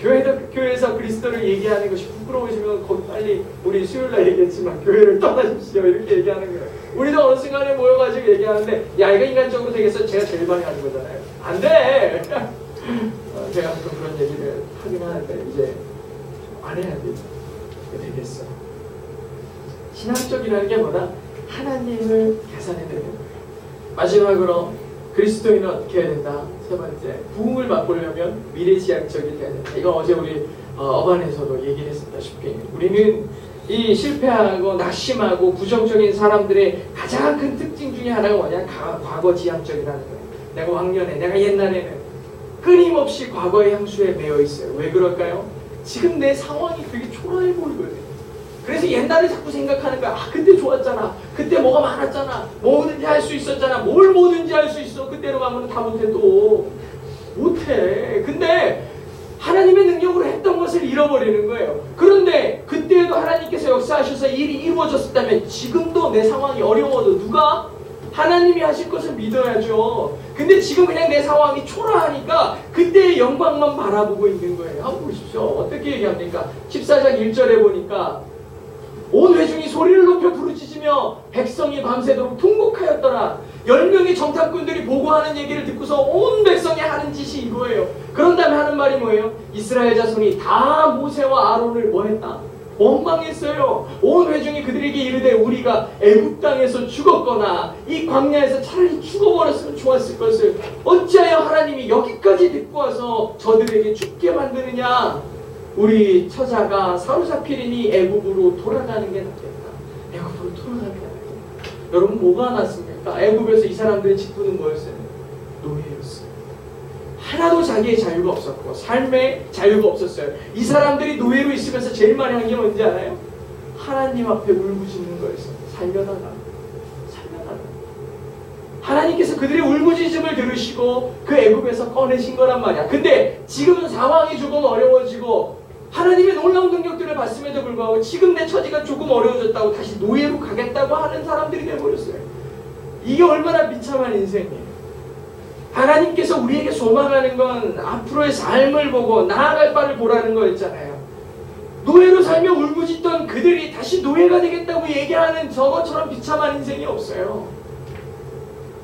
[SPEAKER 1] 거예요. 교회에서 그리스도를 얘기하는 것이 부끄러우시면 곧 빨리 우리 수요일날 얘기했지만 교회를 떠나십시오 이렇게 얘기하는 거예요. 우리도 어느 순간에 모여가지고 얘기하는데 야 이거 인간적으로 되겠어? 제가 제일 많이 하는 거잖아요. 안 돼! 제가 그런 얘기를 하긴 하는데 이제 안 해야 되겠어. 신앙적이라는 게 뭐다? 하나님을 계산해야 되는 거예요. 마지막으로 그리스도인은 어떻게 해야 된다? 세 번째, 부흥을 맛보려면 미래지향적이 돼야 된다. 이건 어제 우리 어반에서도 얘기를 했다시피 우리는 이 실패하고 낙심하고 부정적인 사람들의 가장 큰 특징 중에 하나가 뭐냐? 과거 지향적이라는 거예요. 내가 왕년에, 내가 옛날에는 끊임없이 과거의 향수에 매여 있어요. 왜 그럴까요? 지금 내 상황이 되게 초라해 보이거든요. 그래서 옛날에 자꾸 생각하는 거야. 아, 그때 좋았잖아. 그때 뭐가 많았잖아. 뭐든지 할 수 있었잖아. 뭘 뭐든지 할 수 있어. 그때로 가면 다 못해 또. 못해. 근데 하나님의 능력으로 했던 것을 잃어버리는 거예요. 그런데 그때에도 하나님께서 역사하셔서 일이 이루어졌다면 지금도 내 상황이 어려워도 누가? 하나님이 하실 것을 믿어야죠. 근데 지금 그냥 내 상황이 초라하니까 그때의 영광만 바라보고 있는 거예요. 한번 보십시오. 어떻게 얘기합니까? 14장 1절에 보니까 온 회중이 소리를 높여 부르짖으며 백성이 밤새도록 통곡하였더라. 10명의 정탐꾼들이 보고하는 얘기를 듣고서 온 백성이 하는 짓이 이거예요. 그런 다음에 하는 말이 뭐예요? 이스라엘 자손이 다 모세와 아론을 뭐 했다? 원망했어요. 온 회중이 그들에게 이르되 우리가 애굽 땅에서 죽었거나 이 광야에서 차라리 죽어버렸으면 좋았을 것을 어찌하여 하나님이 여기까지 데리고 와서 저들에게 죽게 만드느냐. 우리 처자가 사로잡히리니 애굽으로 돌아가는 게 낫겠다. 애굽으로 돌아가는 게 낫겠다. 여러분 뭐가 낫습니까? 무엇입니까? 애굽에서 이 사람들의 직분은 뭐였어요? 노예였어요. 하나도 자기의 자유가 없었고 삶의 자유가 없었어요. 이 사람들이 노예로 있으면서 제일 많이 한 게 뭔지 알아요? 하나님 앞에 울부짖는 거였어요. 살려달라. 하나님께서 그들의 울부짖음을 들으시고 그 애굽에서 꺼내신 거란 말이야. 근데 지금은 상황이 조금 어려워지고 하나님의 놀라운 능력들을 봤음에도 불구하고 지금 내 처지가 조금 어려워졌다고 다시 노예로 가겠다고 하는 사람들이 되어버렸어요. 이게 얼마나 비참한 인생이에요. 하나님께서 우리에게 소망하는 건 앞으로의 삶을 보고 나아갈 바를 보라는 거였잖아요. 노예로 살며 울부짖던 그들이 다시 노예가 되겠다고 얘기하는 저것처럼 비참한 인생이 없어요.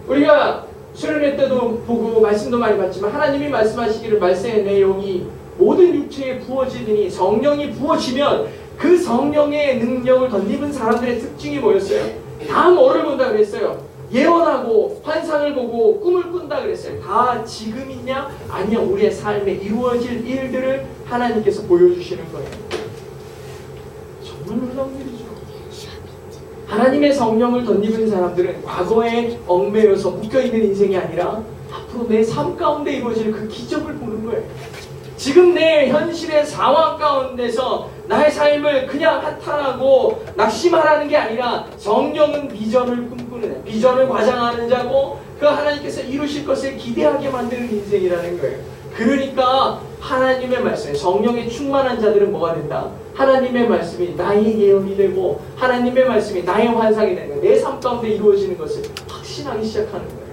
[SPEAKER 1] 우리가 수련회 때도 보고 말씀도 많이 봤지만 하나님이 말씀하시기를 말씀의 내용이 모든 육체에 부어지더니 성령이 부어지면 그 성령의 능력을 덧입은 사람들의 특징이 뭐였어요? 다 뭐를 본다 그랬어요? 예언하고 환상을 보고 꿈을 꾼다 그랬어요. 다 지금 있냐? 아니요. 우리의 삶에 이루어질 일들을 하나님께서 보여주시는 거예요. 정말 놀라운 일이죠. 하나님의 성령을 덧입은 사람들은 과거에 얽매여서 묶여있는 인생이 아니라 앞으로 내 삶 가운데 이루어질 그 기적을 보는 거예요. 지금 내 현실의 상황 가운데서 나의 삶을 그냥 한탄하고 낙심하라는 게 아니라 성령은 비전을 꿈꾸는, 비전을 과장하는 자고 그 하나님께서 이루실 것을 기대하게 만드는 인생이라는 거예요. 그러니까 하나님의 말씀, 성령에 충만한 자들은 뭐가 된다? 하나님의 말씀이 나의 예언이 되고 하나님의 말씀이 나의 환상이 되는 거예요. 내 삶 가운데 이루어지는 것을 확신하기 시작하는 거예요.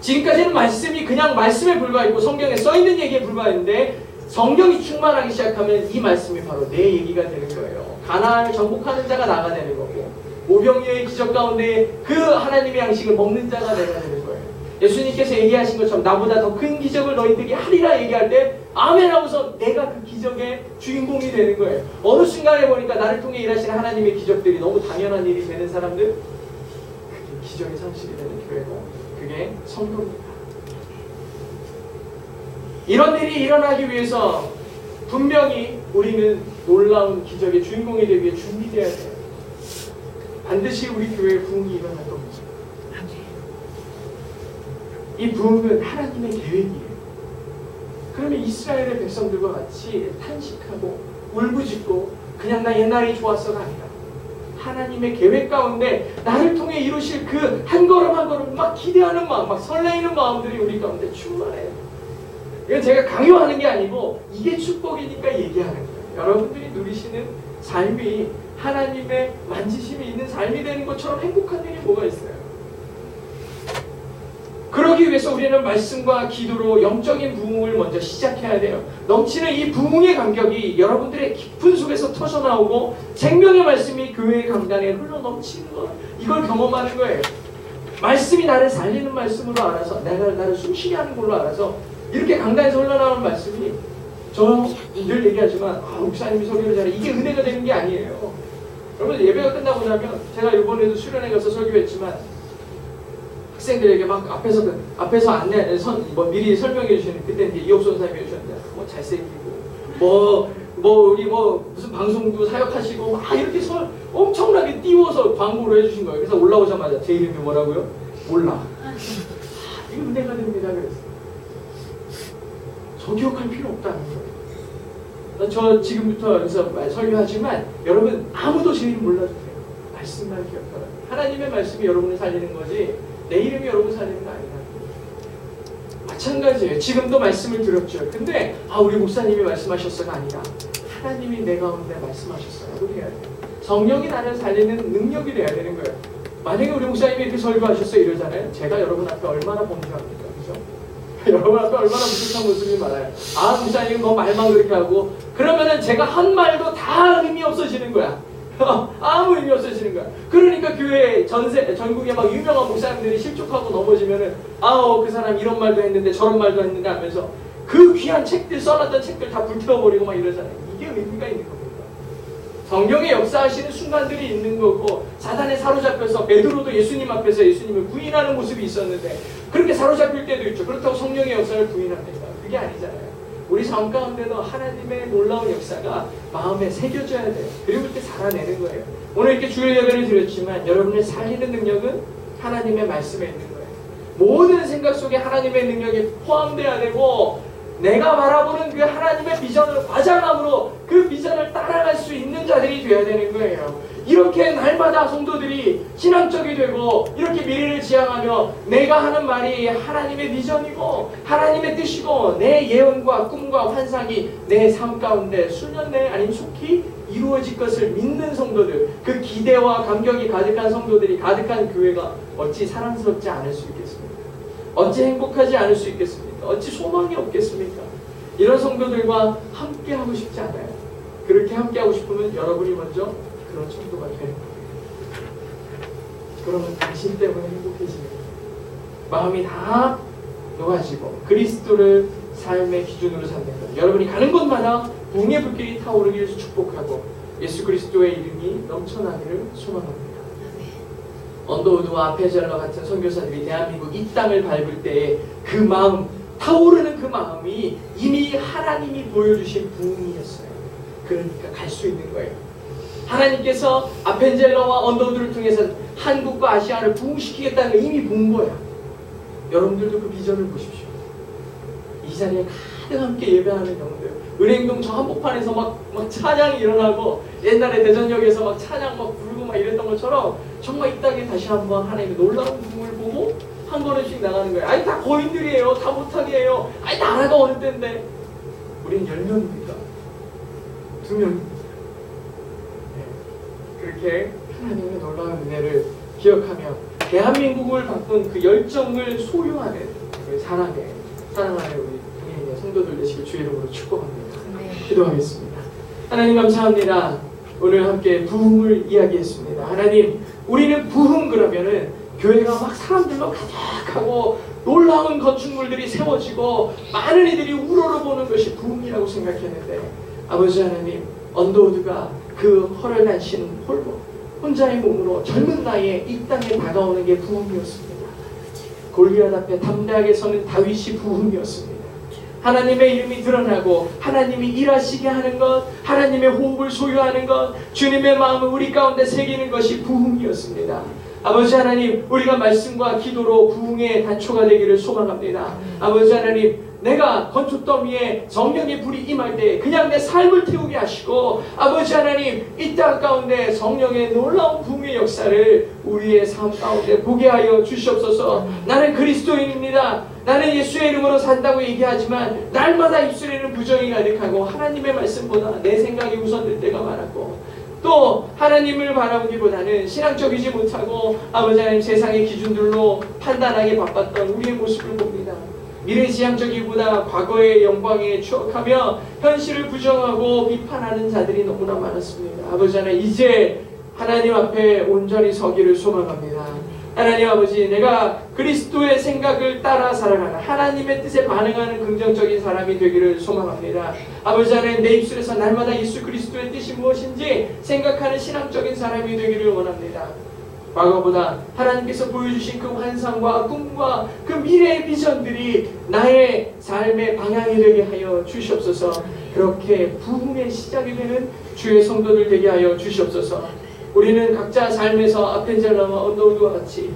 [SPEAKER 1] 지금까지는 말씀이 그냥 말씀에 불과했고 성경에 써있는 얘기에 불과했는데 성령이 충만하기 시작하면 이 말씀이 바로 내 얘기가 되는 거예요. 가나안을 정복하는 자가 나가 되는 거고 오병이어의 기적 가운데 그 하나님의 양식을 먹는 자가 내가 되는 거예요. 예수님께서 얘기하신 것처럼 나보다 더 큰 기적을 너희들이 하리라 얘기할 때 아멘 하고서 내가 그 기적의 주인공이 되는 거예요. 어느 순간에 보니까 나를 통해 일하시는 하나님의 기적들이 너무 당연한 일이 되는 사람들, 그게 기적의 상식이 되는 교회고 그게 성도입니다. 이런 일이 일어나기 위해서 분명히 우리는 놀라운 기적의 주인공이 되기 위해 준비되어야 돼요. 반드시 우리 교회에 부흥이 일어날 겁니다. 이 부흥은 하나님의 계획이에요. 그러면 이스라엘의 백성들과 같이 탄식하고 울부짖고 그냥 나 옛날이 좋았어가 아니라 하나님의 계획 가운데 나를 통해 이루실 그 한 걸음 한 걸음 막 기대하는 마음, 막 설레이는 마음들이 우리 가운데 충만해요. 이건 제가 강요하는 게 아니고 이게 축복이니까 얘기하는 거예요. 여러분들이 누리시는 삶이 하나님의 만지심이 있는 삶이 되는 것처럼 행복한 일이 뭐가 있어요? 그러기 위해서 우리는 말씀과 기도로 영적인 부흥을 먼저 시작해야 돼요. 넘치는 이 부흥의 감격이 여러분들의 깊은 속에서 터져나오고 생명의 말씀이 교회의 강단에 흘러넘치는 것, 이걸 경험하는 거예요. 말씀이 나를 살리는 말씀으로 알아서 내가 나를 숨쉬게 하는 걸로 알아서 이렇게 강단에서 흘러나오는 말씀이 저는 늘 얘기하지만 목사님이 설교를 잘해 이게 은혜가 되는 게 아니에요. 여러분 예배가 끝나고 나면 제가 이번에도 수련회 가서 설교했지만 학생들에게 막 앞에서 안내 미리 설명해 주시는 그때 이제 이옥 선생님이 오셨는데 뭐 잘생기고 우리 무슨 방송도 사역하시고 막 이렇게 엄청나게 띄워서 광고를 해주신 거예요. 그래서 올라오자마자 제 이름이 뭐라고요? 몰라. 이거 은혜가 됩니다. 그랬어요. 저 기억할 필요 없다는 거예요. 저 지금부터 여기서 설교하지만 여러분 아무도 제 이름 몰라도 돼요. 말씀만 기억하라. 하나님의 말씀이 여러분을 살리는 거지 내 이름이 여러분 살리는 거 아니다. 마찬가지예요. 지금도 말씀을 들었죠. 근데 우리 목사님이 말씀하셨어가 아니라 하나님이 내 가운데 말씀하셨어라고 해야 돼요. 성령이 나를 살리는 능력이 돼야 되는 거예요. 만약에 우리 목사님이 이렇게 설교하셨어요 이러잖아요. 제가 여러분 앞에 얼마나 범죄합니까? 그죠? 여러분 앞에 얼마나 무식한 모습이 많아요. 목사님 너 말만 그렇게 하고 그러면은 제가 한 말도 다 의미 없어지는 거야. 아무 의미 없어지는 거야. 그러니까 교회 전국에 막 유명한 목사님들이 실족하고 넘어지면은 그 사람 이런 말도 했는데 저런 말도 했는데 하면서 그 귀한 책들 써놨던 책들 다 불태워버리고 막 이러잖아요. 이게 의미가 있는 겁니다. 성령의 역사하시는 순간들이 있는 거고 사단에 사로잡혀서 베드로도 예수님 앞에서 예수님을 부인하는 모습이 있었는데 그렇게 사로잡힐 때도 있죠. 그렇다고 성령의 역사를 부인합니까? 그게 아니잖아요. 우리 삶 가운데도 하나님의 놀라운 역사가 마음에 새겨져야 돼요. 그리고 이렇게 살아내는 거예요. 오늘 이렇게 주일 예배를 드렸지만 여러분을 살리는 능력은 하나님의 말씀에 있는 거예요. 모든 생각 속에 하나님의 능력이 포함되어야 되고 내가 바라보는 그 하나님의 비전을 과장함으로 그 비전을 따라갈 수 있는 자들이 되어야 되는 거예요. 이렇게 날마다 성도들이 신앙적이 되고 이렇게 미래를 지향하며 내가 하는 말이 하나님의 비전이고 하나님의 뜻이고 내 예언과 꿈과 환상이 내 삶 가운데 수년 내에 아니면 속히 이루어질 것을 믿는 성도들, 그 기대와 감격이 가득한 성도들이 가득한 교회가 어찌 사랑스럽지 않을 수 있겠습니까? 어찌 행복하지 않을 수 있겠습니까? 어찌 소망이 없겠습니까? 이런 성도들과 함께 하고 싶지 않아요. 그렇게 함께 하고 싶으면 여러분이 먼저 그런 성도가 되는 거예요. 그러면 당신 때문에 행복해지는 거예요. 마음이 다 녹아지고 그리스도를 삶의 기준으로 삼는 거예요. 여러분이 가는 곳마다 부흥의 불길이 타오르기를 축복하고 예수 그리스도의 이름이 넘쳐나기를 소망합니다. 언더우드와 페젤러 같은 선교사들이 대한민국 이 땅을 밟을 때에 그 마음, 타오르는 그 마음이 이미 하나님이 보여주신 부흥이었어요. 그러니까 갈 수 있는 거예요. 하나님께서 아펜젤러와 언더우드를 통해서 한국과 아시아를 부흥시키겠다는 걸 이미 본 거야. 여러분들도 그 비전을 보십시오. 이 자리에 가득 함께 예배하는 영혼들, 은행동 저 한복판에서 막 찬양이 일어나고 옛날에 대전역에서 막 찬양 막 부르고 막 이랬던 것처럼 정말 이 땅에 다시 한번 하나님의 놀라운 부흥을 보고 한 걸음씩 나가는 거예요. 아니 다 거인들이에요. 다 못하게 해요. 아니 나라가 어느 때인데 우리는 10명입니까? 2명입니다. 그렇게 하나님의 놀라운 은혜를 기억하며 대한민국을 바꾼 그 열정을 소유하는 우리 사랑하는 우리 동행의 성도들 되시길 주의 이름으로 축복합니다. 기도하겠습니다. 하나님 감사합니다. 오늘 함께 부흥을 이야기했습니다. 하나님, 우리는 부흥 그러면은 교회가 막 사람들로 가득하고 놀라운 건축물들이 세워지고 많은 이들이 우러러보는 것이 부흥이라고 생각했는데 아버지 하나님, 언더우드가 그 헐을 난신 홀로 혼자의 몸으로 젊은 나이에 이 땅에 다가오는 게 부흥이었습니다. 골리앗 앞에 담대하게 서는 다윗이 부흥이었습니다. 하나님의 이름이 드러나고 하나님이 일하시게 하는 것, 하나님의 호흡을 소유하는 것, 주님의 마음을 우리 가운데 새기는 것이 부흥이었습니다. 아버지 하나님, 우리가 말씀과 기도로 부흥의 단초가 되기를 소망합니다. 아버지 하나님, 내가 건축더미에 성령의 불이 임할 때 그냥 내 삶을 태우게 하시고 아버지 하나님, 이 땅 가운데 성령의 놀라운 부흥의 역사를 우리의 삶 가운데 보게 하여 주시옵소서. 나는 그리스도인입니다. 나는 예수의 이름으로 산다고 얘기하지만 날마다 입술에는 부정이 가득하고 하나님의 말씀보다 내 생각이 우선될 때가 많았고 또 하나님을 바라보기보다는 신앙적이지 못하고 아버지 하나님 세상의 기준들로 판단하기 바빴던 우리의 모습을 봅니다. 미래지향적이보다 과거의 영광에 추억하며 현실을 부정하고 비판하는 자들이 너무나 많았습니다. 아버지 하나님, 이제 하나님 앞에 온전히 서기를 소망합니다. 하나님 아버지, 내가 그리스도의 생각을 따라 살아가는 하나님의 뜻에 반응하는 긍정적인 사람이 되기를 소망합니다. 아버지 하나님, 내 입술에서 날마다 예수 그리스도의 뜻이 무엇인지 생각하는 신앙적인 사람이 되기를 원합니다. 과거보다 하나님께서 보여주신 그 환상과 꿈과 그 미래의 비전들이 나의 삶의 방향이 되게 하여 주시옵소서. 그렇게 부흥의 시작이 되는 주의 성도들 되게 하여 주시옵소서. 우리는 각자 삶에서 아펜젤러와 언더우드와 같이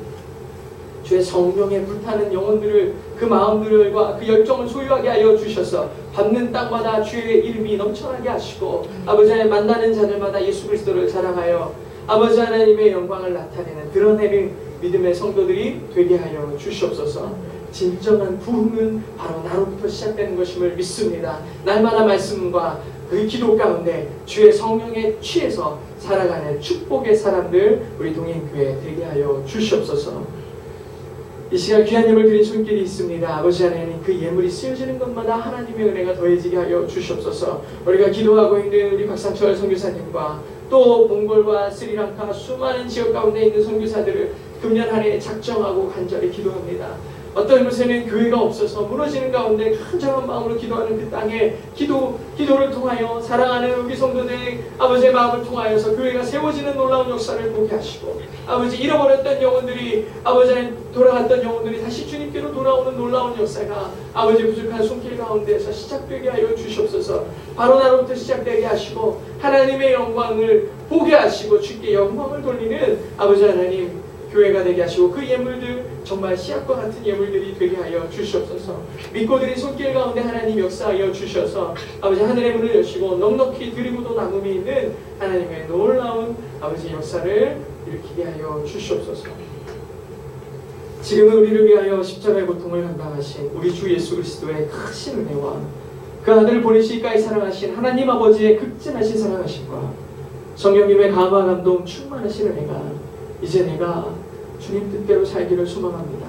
[SPEAKER 1] 주의 성령에 불타는 영혼들을, 그 마음들과 그 열정을 소유하게 하여 주셔서 밟는 땅마다 주의 이름이 넘쳐나게 하시고 아버지 하나님, 만나는 자들마다 예수 그리스도를 사랑하여 아버지 하나님의 영광을 나타내는 드러내는 믿음의 성도들이 되게 하여 주시옵소서. 진정한 부흥은 바로 나로부터 시작되는 것임을 믿습니다. 날마다 말씀과 그 기도 가운데 주의 성령에 취해서 살아가는 축복의 사람들 우리 동행교회 되게 하여 주시옵소서. 이 시간 귀한 예물 드린 손길이 있습니다. 아버지 하나님, 그 예물이 쓰여지는 것마다 하나님의 은혜가 더해지게 하여 주시옵소서. 우리가 기도하고 있는 우리 박상철 선교사님과 또 몽골과 스리랑카 수많은 지역 가운데 있는 선교사들을 금년 한 해 작정하고 간절히 기도합니다. 어떤 곳에는 교회가 없어서 무너지는 가운데 간절한 마음으로 기도하는 그 땅에 기도를 통하여 사랑하는 우리 성도들의 아버지의 마음을 통하여서 교회가 세워지는 놀라운 역사를 보게 하시고 아버지, 잃어버렸던 영혼들이 아버지 돌아갔던 영혼들이 다시 주님께로 돌아오는 놀라운 역사가 아버지 부족한 손길 가운데에서 시작되게 하여 주시옵소서. 바로 나로부터 시작되게 하시고 하나님의 영광을 보게 하시고 주께 영광을 돌리는 아버지 하나님, 교회가 되게 하시고 그 예물들 정말 씨앗과 같은 예물들이 되게 하여 주시옵소서. 믿고 드린 손길 가운데 하나님 역사하여 주셔서 아버지 하늘의 문을 여시고 넉넉히 드리고도 남음이 있는 하나님의 놀라운 아버지 역사를 일으키게 하여 주시옵소서. 지금은 우리를 위하여 십자가의 고통을 감당하신 우리 주 예수 그리스도의 크신 은혜와 그 아들을 보내시기까지 사랑하신 하나님 아버지의 극진하신 사랑하심과 성령님의 감화 감동 충만하신 은혜가 이제 내가 주님 뜻대로 살기를 소망합니다.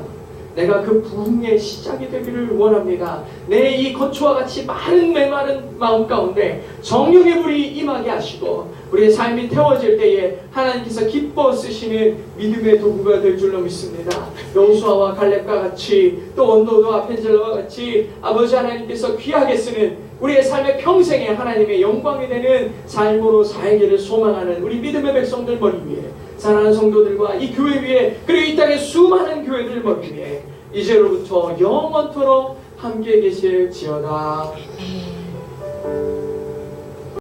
[SPEAKER 1] 내가 그 부흥의 시작이 되기를 원합니다. 내 이 건초와 같이 마른 메마른 마음 가운데 성령의 불이 임하게 하시고 우리의 삶이 태워질 때에 하나님께서 기뻐 쓰시는 믿음의 도구가 될 줄로 믿습니다. 여호수아와 갈렙과 같이 또 언도도와 펜젤러와 같이 아버지 하나님께서 귀하게 쓰는 우리의 삶의 평생에 하나님의 영광이 되는 삶으로 살기를 소망하는 우리 믿음의 백성들 머리 위에 사랑하는 성도들과 이 교회 위에 그리고 이 땅의 수많은 교회들 머리 위에 이제로부터 영원토록 함께 계실지어다.